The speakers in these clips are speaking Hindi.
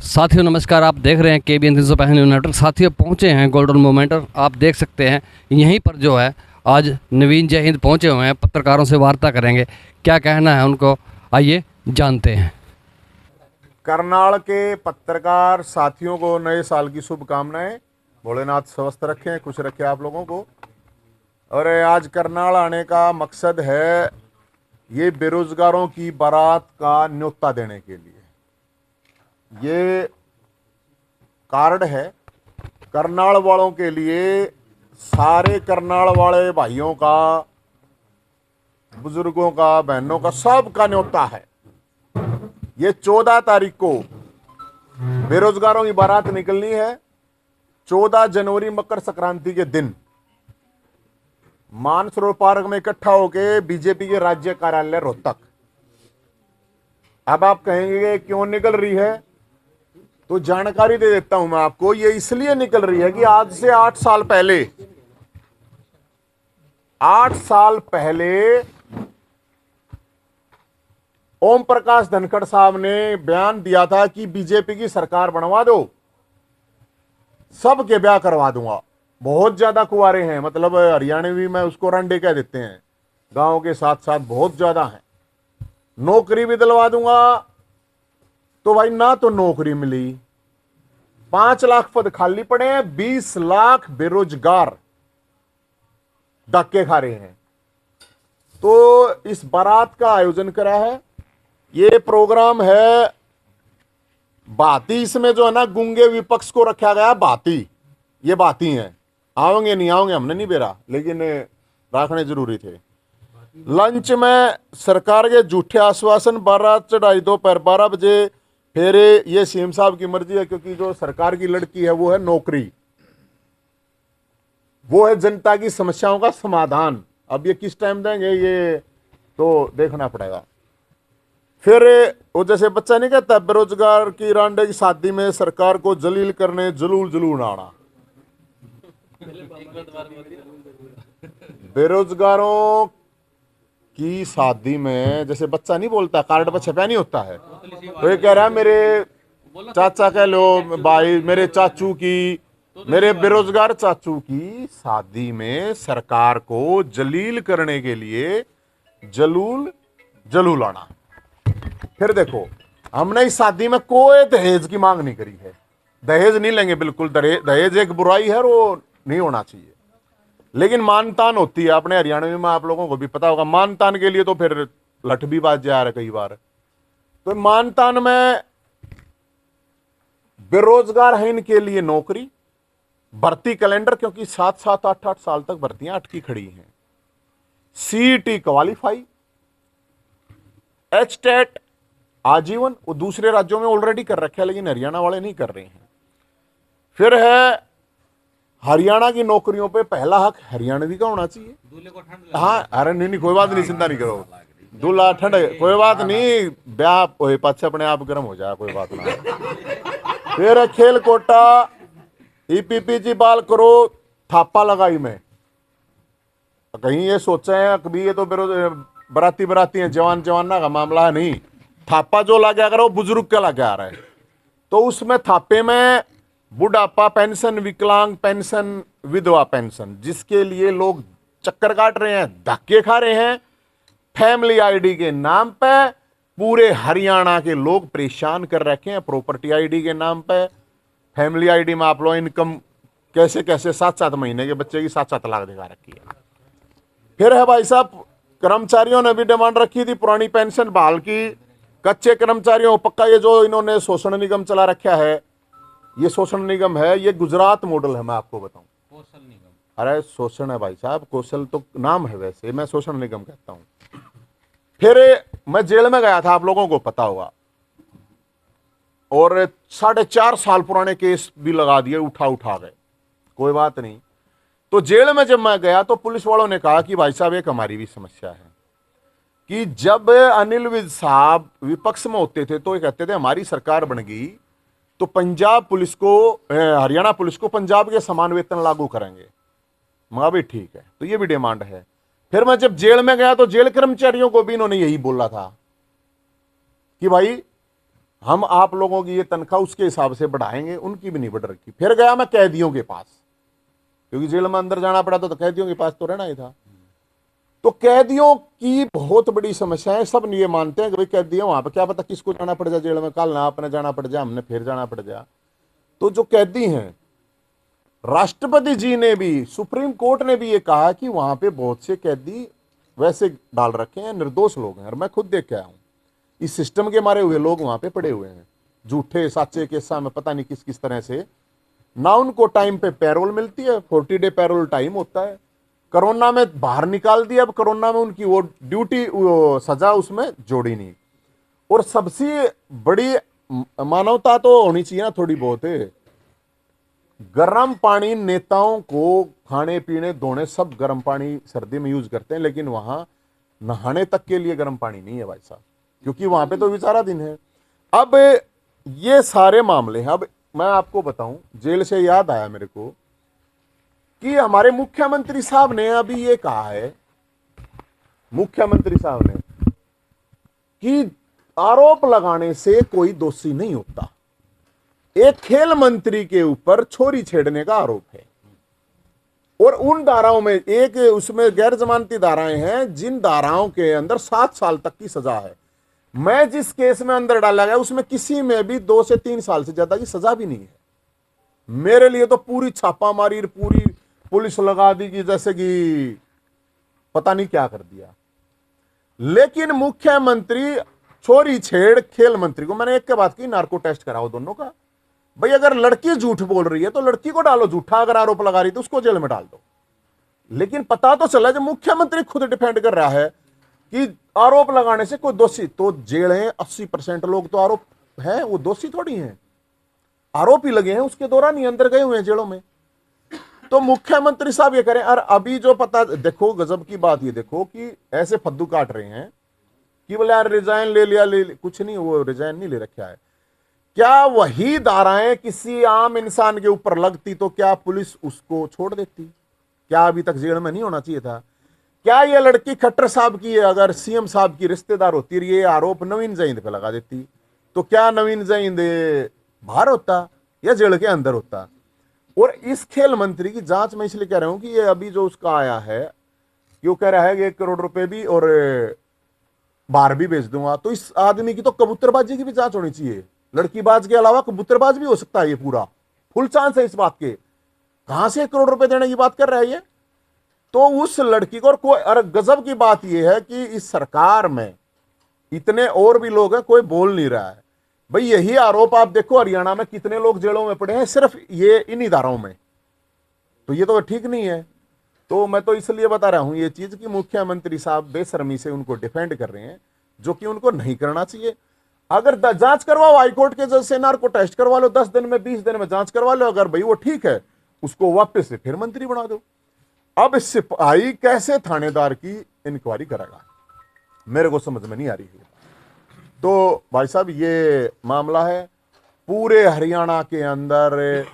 साथियों नमस्कार। आप देख रहे हैं KBN 365 न्यूज़ नेटवर्क। साथियों पहुंचे हैं गोल्डन मोमेंट। आप देख सकते हैं यहीं पर जो है आज नवीन जय हिंद पहुंचे हुए हैं। पत्रकारों से वार्ता करेंगे, क्या कहना है उनको, आइए जानते हैं। करनाल के पत्रकार साथियों को नए साल की शुभकामनाएं। भोलेनाथ स्वस्थ रखें, खुश रखें आप लोगों को। और आज करनाल आने का मकसद है ये बेरोजगारों की बारात का न्योता देने के लिए। ये कार्ड है करनाल वालों के लिए, सारे करनाल वाले भाइयों का, बुजुर्गों का, बहनों का, सब का न्योता है। ये 14 तारीख को बेरोजगारों की बारात निकलनी है। 14 जनवरी मकर संक्रांति के दिन मानसरोवर पार्क में इकट्ठा होके बीजेपी के राज्य कार्यालय रोहतक। अब आप कहेंगे क्यों निकल रही है, तो जानकारी दे देता हूं मैं आपको। ये इसलिए निकल रही है कि आज से 8 साल पहले 8 साल पहले ओम प्रकाश धनखड़ साहब ने बयान दिया था कि बीजेपी की सरकार बनवा दो, सबके ब्याह करवा दूंगा। बहुत ज्यादा कुंवारे हैं, मतलब हरियाणवी में उसको रंडे कह देते हैं, गांव के साथ साथ बहुत ज्यादा हैं। नौकरी भी दिलवा दूंगा। तो भाई ना तो नौकरी मिली, 5 लाख पद खाली पड़े हैं, 20 लाख बेरोजगार धक्के खा रहे हैं। तो इस बारात का आयोजन करा है। ये प्रोग्राम है बाती, इसमें जो है ना गूंगे विपक्ष को रखा गया। बाती, ये बाती हैं, आओगे नहीं आओगे हमने नहीं बेरा, लेकिन रखने जरूरी थे। लंच में सरकार के झूठे आश्वासन, बारात चढ़ाई दोपहर 12 बजे, फिर ये सीएम साहब की मर्जी है, क्योंकि जो सरकार की लड़की है वो है नौकरी, वो है जनता की समस्याओं का समाधान। अब ये किस टाइम देंगे ये तो देखना पड़ेगा। फिर वो जैसे बच्चा नहीं कहता, बेरोजगार की रांडे की शादी में सरकार को जलील करने जलूल जलूल आना। बेरोजगारों की शादी में जैसे बच्चा नहीं बोलता, कार्ड पर छपा नहीं होता है, तो ये कह रहा है मेरे चाचा कह लो भाई, मेरे चाचू की, मेरे बेरोजगार चाचू की शादी में सरकार को जलील करने के लिए जलूल जलूल आना। फिर देखो, हमने इस शादी में कोई दहेज की मांग नहीं करी है, दहेज नहीं लेंगे बिल्कुल। दहेज एक बुराई है, वो नहीं होना चाहिए। लेकिन मानतान होती है अपने हरियाणा में, आप लोगों को भी पता होगा। मानतान के लिए तो फिर लठ भी बाज जा रहा है कई बार। तो मानतान में बेरोजगार है इनके लिए नौकरी, भर्ती कैलेंडर, क्योंकि 7-7 8-8 साल तक भर्तियां अटकी खड़ी हैं। CET क्वालिफाई, HTET आजीवन, वो दूसरे राज्यों में ऑलरेडी कर रखे हैं, लेकिन हरियाणा वाले नहीं कर रहे हैं। फिर है हरियाणा की नौकरियों पे पहला हक हरियाणवी का होना चाहिए। हाँ, अरे नहीं कोई बात नहीं, चिंता नहीं करो। दूल्हा ठंड कोई बात नहीं, ब्याह पाछे अपने आप गर्म हो जाए, कोई बात ना। फिर खेल कोटा, EPPG बाल करो, थापा लगाई में। कहीं ये सोचे हैं कभी ये तो बराती बराती है, जवान जवाना का मामला है, नहीं। थापा जो लगा करो बुजुर्ग का लगा आ रहा है, तो उसमें थापे में बुढ़ापा पेंशन, विकलांग पेंशन, विधवा पेंशन, जिसके लिए लोग चक्कर काट रहे हैं, धक्के खा रहे हैं, फैमिली आईडी के नाम पे पूरे हरियाणा के लोग परेशान कर रखे हैं। प्रॉपर्टी आईडी के नाम पे, फैमिली आईडी में आप लोग इनकम कैसे कैसे 7-7 महीने के बच्चे की 7-7 लाख दिखा रखी है। फिर है भाई साहब, कर्मचारियों ने भी डिमांड रखी थी पुरानी पेंशन बहाल की। कच्चे कर्मचारियों पक्का, ये जो इन्होंने शोषण निगम चला रखा है, ये शोषण निगम है, ये गुजरात मॉडल है। मैं आपको बताऊं, कौशल निगम, अरे शोषण है भाई साहब, कौशल तो नाम है, वैसे मैं शोषण निगम कहता हूं। फिर मैं जेल में गया था, आप लोगों को पता होगा, और 4.5 साल पुराने केस भी लगा दिए, उठा गए, कोई बात नहीं। तो जेल में जब मैं गया तो पुलिस वालों ने कहा कि भाई साहब एक हमारी भी समस्या है, कि जब अनिल विज साहब विपक्ष में होते थे तो ये कहते थे हमारी सरकार बन गई तो पंजाब पुलिस को, हरियाणा पुलिस को पंजाब के समान वेतन लागू करेंगे। मगर भी ठीक है, तो ये भी डिमांड है। फिर मैं जब जेल में गया तो जेल कर्मचारियों को भी इन्होंने यही बोला था कि भाई हम आप लोगों की ये तनख्वाह उसके हिसाब से बढ़ाएंगे, उनकी भी नहीं बढ़ रखी। फिर गया मैं कैदियों के पास, क्योंकि जेल में अंदर जाना पड़ा तो कैदियों के पास तो रहना ही था। तो कैदियों की बहुत बड़ी समस्या है। सब ये मानते हैं कि भाई कैदी है वहां पर, क्या पता किसको जाना पड़ जाए जेल में, कल ना आपने जाना पड़ जाए, हमने फिर जाना पड़ जाए। तो जो कैदी हैं, राष्ट्रपति जी ने भी, सुप्रीम कोर्ट ने भी ये कहा कि वहां पे बहुत से कैदी वैसे डाल रखे हैं, निर्दोष लोग हैं। और मैं खुद देख के आया हूं, इस सिस्टम के मारे हुए लोग वहां पे पड़े हुए हैं, झूठे साचे केसा में पता नहीं किस किस तरह से। ना उनको टाइम पे पैरोल मिलती है, 40 डे पैरोल टाइम होता है। कोरोना में बाहर निकाल दिया, अब कोरोना में उनकी वो ड्यूटी, वो सजा उसमें जोड़ी नहीं। और सबसे बड़ी मानवता तो होनी चाहिए ना थोड़ी बहुत है। गर्म पानी नेताओं को खाने पीने धोने सब गर्म पानी सर्दी में यूज करते हैं, लेकिन वहां नहाने तक के लिए गर्म पानी नहीं है भाई साहब, क्योंकि वहां पे तो बेचारा दिन है। अब ये सारे मामले हैं। अब मैं आपको बताऊं, जेल से याद आया मेरे को कि हमारे मुख्यमंत्री साहब ने अभी ये कहा है, मुख्यमंत्री साहब ने, कि आरोप लगाने से कोई दोषी नहीं होता। एक खेल मंत्री के ऊपर छोरी छेड़ने का आरोप है, और उन धाराओं में एक उसमें गैर जमानती धाराएं हैं, जिन धाराओं के अंदर 7 साल तक की सजा है। मैं जिस केस में अंदर डाला गया उसमें किसी में भी 2 से 3 साल से ज्यादा की सजा भी नहीं है। मेरे लिए तो पूरी छापामारी, पूरी पुलिस लगा दी कि जैसे कि पता नहीं क्या कर दिया। लेकिन मुख्यमंत्री छोरी छेड़ खेल मंत्री को, मैंने एक के बात की, नार्को टेस्ट कराओ दोनों का। भाई अगर लड़की झूठ बोल रही है तो लड़की को डालो झूठा, अगर आरोप लगा रही तो उसको जेल में डाल दो। लेकिन पता तो चला, जब मुख्यमंत्री खुद डिफेंड कर रहा है कि आरोप लगाने से कोई दोषी, तो जेलें 80% लोग तो आरोप है, वो दोषी थोड़ी हैं, आरोप ही लगे हैं, उसके दौरान ही अंदर गए हुए हैं जेलों में। तो मुख्यमंत्री साहब ये करें। और अभी जो पता, देखो गजब की बात ये देखो कि ऐसे फद्दू काट रहे हैं कि बोले यार रिजाइन ले लिया, कुछ नहीं, वो रिजाइन नहीं ले रखा है। क्या वही धाराएं किसी आम इंसान के ऊपर लगती तो क्या पुलिस उसको छोड़ देती? क्या अभी तक जेल में नहीं होना चाहिए था? क्या ये लड़की खट्टर साहब की अगर सीएम साहब की रिश्तेदार होती और ये आरोप नवीन जैद पे लगा देती, तो क्या नवीन जैद बाहर होता या जेल के अंदर होता? और इस खेल मंत्री की जांच मैं इसलिए कह रहा हूं कि ये अभी जो उसका आया है, क्यों कह रहा है कि 1 करोड़ रुपए भी और बाहर भी भेज दूंगा, तो इस आदमी की तो कबूतरबाजी की भी जांच होनी चाहिए। लड़कीबाज के अलावा कबूतरबाज भी हो सकता है ये, पूरा फुल चांस है इस बात के। कहां से 1 करोड़ रुपए देने की बात कर रहा है ये? तो उस लड़की को, और कोई, अरे गजब की बात यह है कि इस सरकार में इतने और भी लोग हैं, कोई बोल नहीं रहा है। भाई यही आरोप आप देखो हरियाणा में कितने लोग जेलों में पड़े हैं सिर्फ ये इन्हीं धाराओं में, तो ये तो ठीक नहीं है। तो मैं तो इसलिए बता रहा हूं ये चीज कि मुख्यमंत्री साहब बेशर्मी से उनको डिफेंड कर रहे हैं, जो कि उनको नहीं करना चाहिए। अगर जांच करवाओ हाईकोर्ट के जज से, नार्को टेस्ट करवा लो, 10 दिन में 20 दिन में जांच करवा लो, अगर भाई वो ठीक है उसको वापस से फिर मंत्री बना दो। अब सिपाही कैसे थानेदार की इंक्वायरी करेगा, मेरे को समझ में नहीं आ रही है। तो भाई साहब ये मामला है पूरे हरियाणा के अंदर।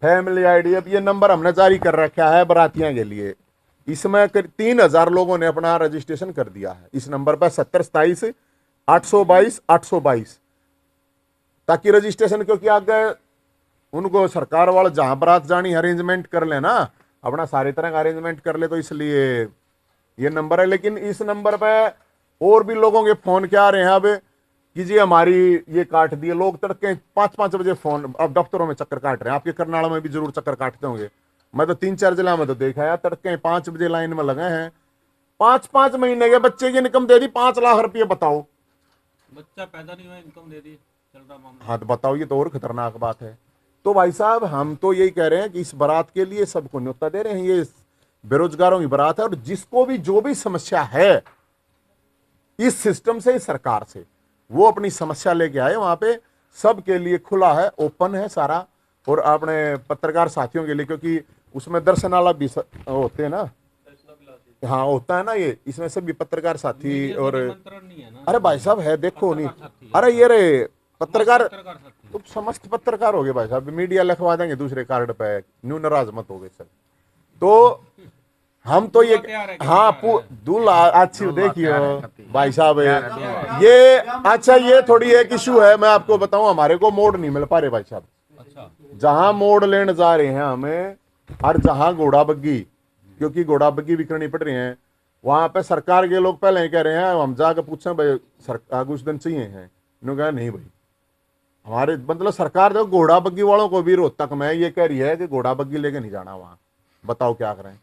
फैमिली आईडी, अब ये नंबर हमने जारी कर रखा है बरातियां के लिए, इसमें 3000 लोगों ने अपना रजिस्ट्रेशन कर दिया है इस नंबर पर 7027 822 822, ताकि रजिस्ट्रेशन, क्योंकि आगे उनको सरकार वाले जहां बारात जानी अरेंजमेंट कर लेना, अपना सारी तरह का अरेंजमेंट कर ले, तो इसलिए ये नंबर है। लेकिन इस नंबर पे और भी लोगों के फोन क्या आ रहे हैं अब कि जी हमारी ये काट दिए। लोग तड़के 5-5 बजे फोन, अब दफ्तरों में चक्कर काट रहे हैं, आपके करनाल में भी जरूर चक्कर काटते होंगे। मैं तो 3-4 जिला में तो देखा है, तड़के 5 बजे लाइन में लगे हैं। 5-5 महीने के बच्चे की इनकम दे दी 5 लाख रुपये, बताओ। बच्चा पैदा नहीं हुआ इनकम दे दी, चल रहा मामला। हाँ तो बताओ, ये तो और खतरनाक बात है। तो भाई साहब हम तो यही कह रहे हैं कि इस बारात के लिए सबको न्योता दे रहे हैं, ये बेरोजगारों की बारात है, और जिसको भी जो भी समस्या है इस सिस्टम से, इस सरकार से, वो अपनी समस्या लेके आए। वहां पे सबके लिए खुला है, ओपन है सारा। और अपने पत्रकार साथियों के लिए, क्योंकि उसमें दर्शनाला भी होते हैं ना, हाँ होता है ना ये, इसमें सभी पत्रकार साथी और नहीं है ना। अरे भाई साहब है, देखो नहीं, अरे ये रे पत्रकार, साथी। तो समस्त पत्रकार हो गए भाई साहब, मीडिया लिखवा देंगे दूसरे कार्ड पे, न्यू नाराज मत हो गए सर। तो हम तो ये तैयार है, हाँ तैयार है। दूल्हा अच्छी देखियो भाई साहब ये अच्छा ये थोड़ी एक इशू है। मैं आपको बताऊं हमारे को मोड़ नहीं मिल पा रहे भाई साहब। अच्छा जहां मोड़ लेने जा रहे हैं हमें और जहां घोड़ा बग्गी, क्योंकि घोड़ा बग्गी बिकनी पड़ रही हैं, वहां पे सरकार के लोग पहले ही कह रहे हैं, हम जाकर पूछे भाई सरकार कुछ दिन चाहिए हैं, इन्होंने कहा नहीं भाई हमारे मतलब सरकार जो घोड़ा बग्गी वालों को भी रोहतक में ये कह रही है कि घोड़ा बग्गी लेके नहीं जाना वहां। बताओ क्या करें।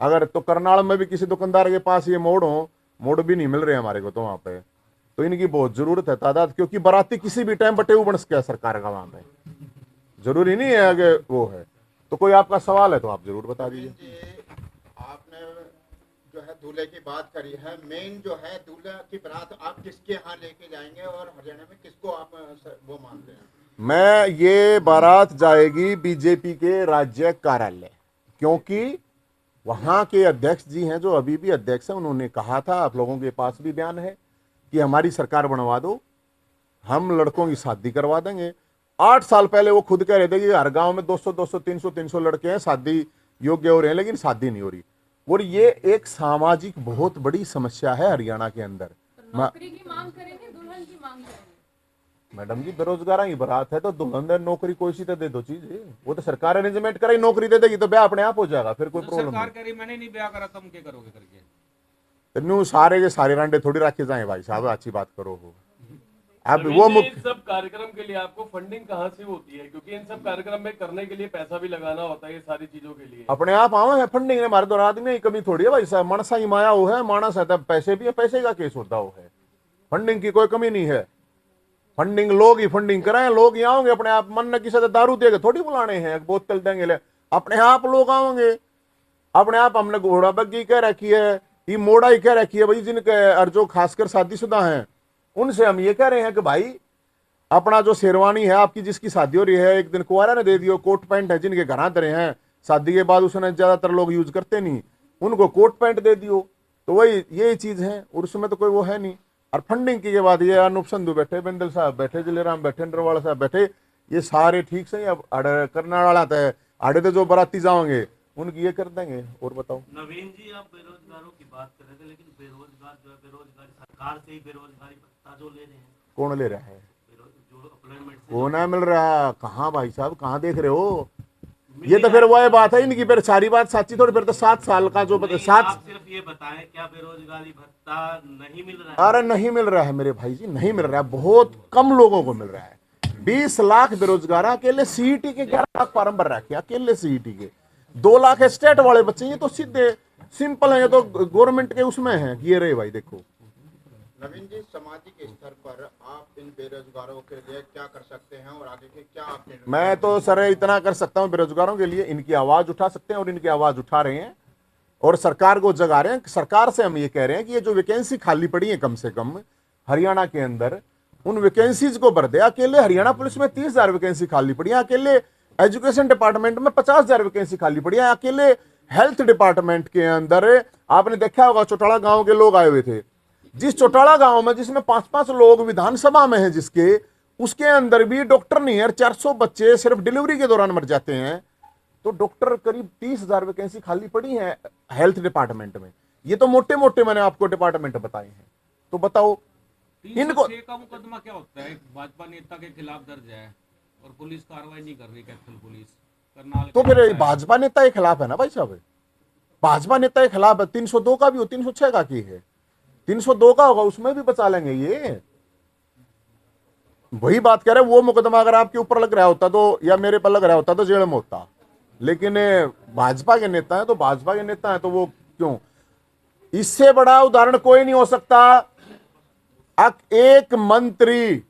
अगर तो करनाल में भी किसी दुकानदार के पास ये मोड़ भी नहीं मिल रहे हमारे को तो वहां पे, तो इनकी बहुत जरूरत है तादाद, क्योंकि बाराती किसी भी टाइम बटे बन सके सरकार का वहां पे, जरूरी नहीं है कि वो है। तो कोई आपका सवाल है तो आप जरूर बता दीजिए। आपने जो है दूल्हे की बात करी है, मेन जो है दूल्हे की बारात आप किसके यहाँ लेके जाएंगे और हरियाणा में किसको आप वो मानते हैं? मैं ये बारात जाएगी बीजेपी के राज्य कार्यालय, क्योंकि वहां के अध्यक्ष जी हैं जो अभी भी अध्यक्ष हैं, उन्होंने कहा था, आप लोगों के पास भी बयान है कि हमारी सरकार बनवा दो, हम लड़कों की शादी करवा देंगे। 8 साल पहले वो खुद कह रहे थे कि हर गांव में 200 300 लड़के हैं शादी योग्य हो रहे हैं, लेकिन शादी नहीं हो रही। और ये एक सामाजिक बहुत बड़ी समस्या है हरियाणा के अंदर। नौकरी की मांग करेंगे, दुल्हन की मांग करेंगे? मैडम जी बेरोजगार की बारात है तो दुल्हन दे नौकरी कोई सी तो दे दो चीज, वो तो सरकार अरेंजमेंट कराई, नौकरी दे देगी तो ब्याह अपने आप हो जाएगा, फिर कोई प्रॉब्लम सरकार नहीं। कह रही मैंने नहीं ब्याह करा, तुम क्या करोगे करके? न्यू सारे के सारे रांडे थोड़ी रखे जाए भाई साहब, अच्छी बात करो हो। अब नवीन वो जी, मुख्य इन सब कार्यक्रम के लिए आपको फंडिंग कहाँ से होती है? क्योंकि इन सब कार्यक्रम में करने के लिए पैसा भी लगाना होता है, ये सारी चीजों के लिए। अपने आप आवे है फंडिंग ने, हमारे दो आदमी की कमी थोड़ी है भाई साहब, मनसा ही माया हो है, मानस है तब पैसे भी है, पैसे का केस होता हो है, फंडिंग की कोई कमी नहीं है। फंडिंग लोग ही फंडिंग कराएं, लोग ही आओगे अपने आप, मन न किसी दारू देके थोड़ी बुलाने हैं, बोतल देंगे ले, अपने आप लोग आओगे अपने आप। हमने घोड़ा बग्गी कह रखी है, ये मोड़ा ही कह रखी है भाई, जिनके और जो खासकर शादीशुदा हैं उनसे हम ये कह रहे हैं कि भाई अपना जो शेरवानी है आपकी, जिसकी शादी हो रही है, एक दिन कुंवारा ने दे दियो, कोट पैंट है जिनके घर धरे हैं शादी के बाद उसने ज्यादातर लोग यूज करते नहीं, उनको कोट पैंट दे दियो, तो वही ये चीज है, और उसमें तो कोई वो है नहीं। और फंडिंग की के बाद ये अनूप संधू बैठे, बिंदल साहब बैठे, जिलेराम बैठे, नरवाला साहब बैठे, ये सारे ठीक से अब करने वाला था, आड़े तो जो बराती जाओगे उनकी ये कर देंगे। और बताओ नवीन जी, आप बेरोजगारों की बात कर रहे थे, लेकिन बेरोजगार जो है बेरोजगारी सरकार से ही बेरोजगारी भत्ता जो ले रहे हैं, कौन ले रहा है? जो अपॉइंटमेंट कौन है मिल रहा? कहाँ भाई साहब, कहाँ देख रहे हो? ये तो फिर वही बात है इनकी, फिर सारी बात साची थोड़ी, फिर तो 7 साल का जो आप 7 सिर्फ ये बताएं क्या बेरोजगारी भत्ता नहीं मिल रहा है? अरे नहीं मिल रहा है मेरे भाई जी, नहीं मिल रहा है, बहुत कम लोगों को मिल रहा है। 20 लाख बेरोजगार अकेले सीईटी के 11 लाख फॉर्म भर रखे अकेले सीईटी के, 2 लाख स्टेट वाले बच्चे, ये तो सीधे सिंपल है, ये तो गवर्नमेंट के उसमें है। ये रहे भाई देखो। नवीन जी, सामाजिक स्तर पर आप इन बेरोजगारों के लिए क्या कर सकते हैं और आगे के क्या आप निर्णय? मैं तो सर इतना कर सकता हूं बेरोजगारों के लिए, इनकी आवाज उठा सकते हैं और इनकी आवाज उठा रहे हैं और सरकार को जगा रहे हैं। सरकार से हम ये कह रहे हैं कि ये जो वैकेंसी खाली पड़ी है कम से कम हरियाणा के अंदर, उन वैकेंसीज को भर दे। अकेले हरियाणा पुलिस में 30,000 वैकेंसी खाली पड़ी है, अकेले एजुकेशन डिपार्टमेंट में 50,000 वैकेंसी खाली पड़ी है, अकेले हेल्थ डिपार्टमेंट के अंदर आपने देखा होगा चौटाला गांव के लोग आए हुए थे, जिस चौटाला गांव में जिसमें 5-5 लोग विधानसभा में हैं, जिसके उसके अंदर भी डॉक्टर नहीं है, 400 बच्चे सिर्फ डिलीवरी के दौरान मर जाते हैं। तो डॉक्टर करीब 30,000 वैकेंसी खाली पड़ी है हेल्थ डिपार्टमेंट में। ये तो मोटे मोटे मैंने आपको डिपार्टमेंट बताए हैं। तो बताओ 306 का मुकदमा क्या होता है? भाजपा नेता के खिलाफ दर्ज है और पुलिस कार्रवाई नहीं कर रही, कैपिटल पुलिस करनाल। तो फिर भाजपा नेता के खिलाफ है ना भाई साहब, भाजपा नेता के खिलाफ है। 302 का भी हो, 306 का की है, 302 का होगा उसमें भी बचा लेंगे। ये वही बात कह रहे हैं, वो मुकदमा अगर आपके ऊपर लग रहा होता तो, या मेरे पर लग रहा होता तो जेल में होता, लेकिन भाजपा के नेता है तो भाजपा के नेता है तो वो क्यों? इससे बड़ा उदाहरण कोई नहीं हो सकता। एक मंत्री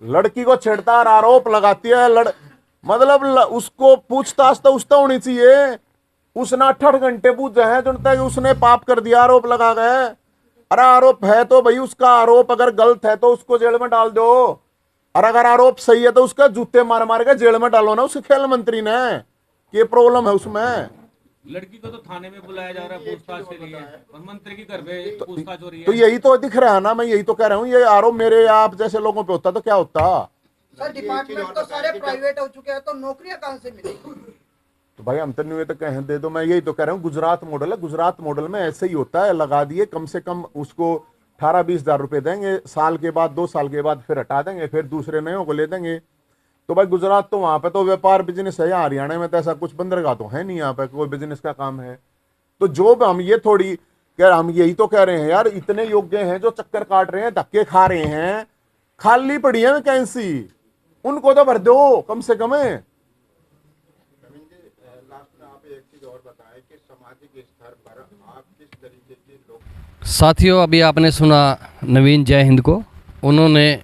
लड़की को छेड़ता और आरोप लगाती है, मतलब उसको पूछताछ तो उससे होनी चाहिए। उसने 8 घंटे पूछे हैं जनता कि उसने पाप कर दिया, आरोप लगा गए। अरे आरोप है तो भाई उसका आरोप अगर गलत है तो उसको जेल में डाल दो, और अगर आरोप सही है तो उसका जूते मार मार के जेल में डालो ना उस खेल मंत्री ने। ये प्रॉब्लम है उसमें। लड़की को तो थाने में बुलाया जा रहा है पूछताछ के लिए, और मंत्री की घर पे पूछताछ हो रही है। तो यही तो दिख रहा है ना, मैं यही तो कह रहा हूँ, ये आरोप मेरे आप जैसे लोगों पे होता तो क्या होता? सर डिपार्टमेंट तो सारे प्राइवेट हो चुके हैं, तो नौकरियां कहां से मिलेगी? तो तो भाई हम तो नहीं तो कहें दे दो। मैं यही तो कह रहा हूँ, गुजरात मॉडल है, गुजरात मॉडल में ऐसे ही होता है, लगा दिए कम से कम उसको 18-20 हज़ार रुपये देंगे, साल के बाद 2 साल के बाद फिर हटा देंगे, फिर दूसरे नयों को ले देंगे। तो भाई गुजरात तो वहां पे तो व्यापार बिजनेस है, यहाँ हरियाणा में तो ऐसा कुछ बंदरगाह तो है नहीं, यहाँ पे कोई बिजनेस का काम है। तो जो हम ये थोड़ी हम यही तो कह रहे हैं यार, इतने योग्य हैं जो चक्कर काट रहे हैं, धक्के खा रहे हैं, खाली पड़ी है वैकेंसी, उनको तो भर दो कम से कम। प्रवीण जी, लास्ट में आप एक चीज और बताएं कि सामाजिक स्तर पर आप किस तरीके के लोग। साथियों, अभी आपने सुना नवीन जय हिंद को, उन्होंने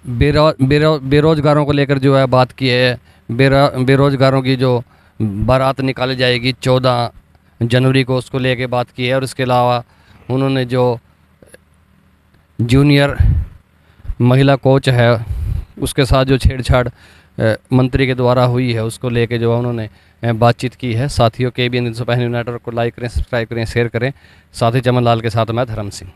बेरोजगारों को लेकर जो है बात की है। बेरोजगारों की जो बारात निकाली जाएगी 14 जनवरी को, उसको लेके बात की है। और इसके अलावा उन्होंने जो जूनियर महिला कोच है उसके साथ जो छेड़छाड़ मंत्री के द्वारा हुई है, उसको लेके जो उन्होंने बातचीत की है। साथियों, KBN 365 न्यूज़ नेटवर्क को लाइक करें, सब्सक्राइब करें, शेयर करें। साथी चमन लाल के साथ मैं धर्म सिंह।